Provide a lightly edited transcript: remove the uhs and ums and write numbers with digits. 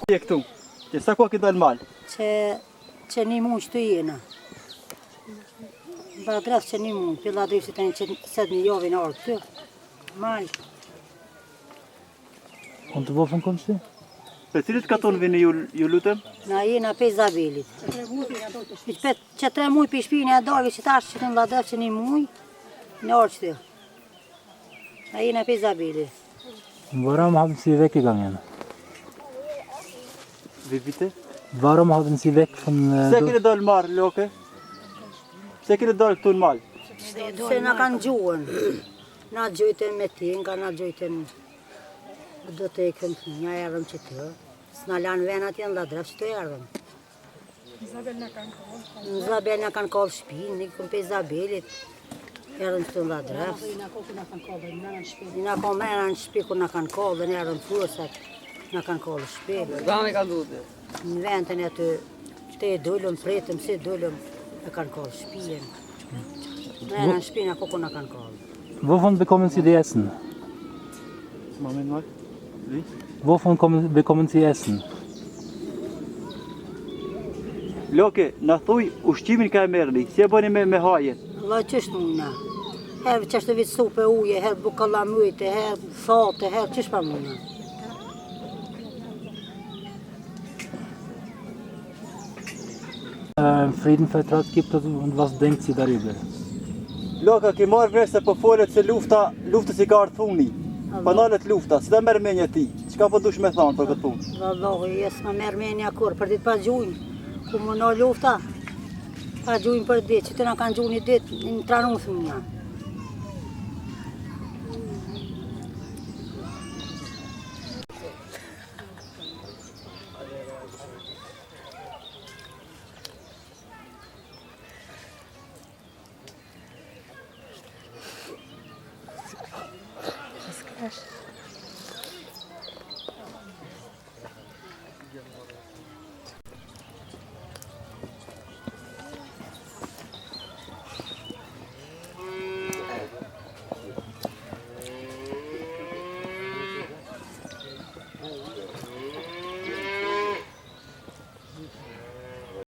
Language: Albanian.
Këtu, që sa kohë këtë dalë malë? Që një mund që të jena. Ba drasë që një mund, pilla drifë të një që sëtë një jovi në orë këtë. Malë. Unë të vofën kom si? Për cilit katon vini ju lutëm? Na jena pe Zabelit. Që 3 muj për shpinë e dage që tash që të në ladef që një muj, në orë që të. Na jena pe Zabelit. Më vara më hapën si vek i kam jena. Vivite? Vara më hapën si vek fën... Se kene dalë marë, loke? Se kene dalë këtu në malë? Se na kanë gjuhën. Na gjojten me tinga, na gjojten... Do të ekëm një erdhëm që të. S'na lanë venat janë ladref që të erdhëm. Në Zabel na kanë kallë shpinë, një këm pe Zabelit. Erdhëm që të në ladref. Në ka mena në shpi kur na kanë kallë dhe në erdhëm furësat. Na kanë kallë shpi. Në ventën e të e dollëm, pretëm, se dollëm, e kanë kallë shpijen. Mena në shpi në koko na kanë kallë. Wovon bekommen Sie die Essen? Moment mal. Wovon bekommen Sie Essen? Loke, në thuj, ushqimin ka e merrni, si e bëni me haje? Allah qështë muna. Herë qështë vitë supe uje, herë bukalla mujte, herë fate, herë qështë pa muna. Friedenvertrag gibt es und was denkt Sie darüber? Loka, ki marrë vesh se po folet se luftës I ka ardhë funi. Panalet lufta, si da merë menja ti? Qka po dush me thanë për këtë punë? Vallohi, jesë më merë menja kur, për ditë pa gjujnë. Ku më në lufta, pa gjujnë për ditë, që të na kanë gjujnë I ditë, në tranusë muna.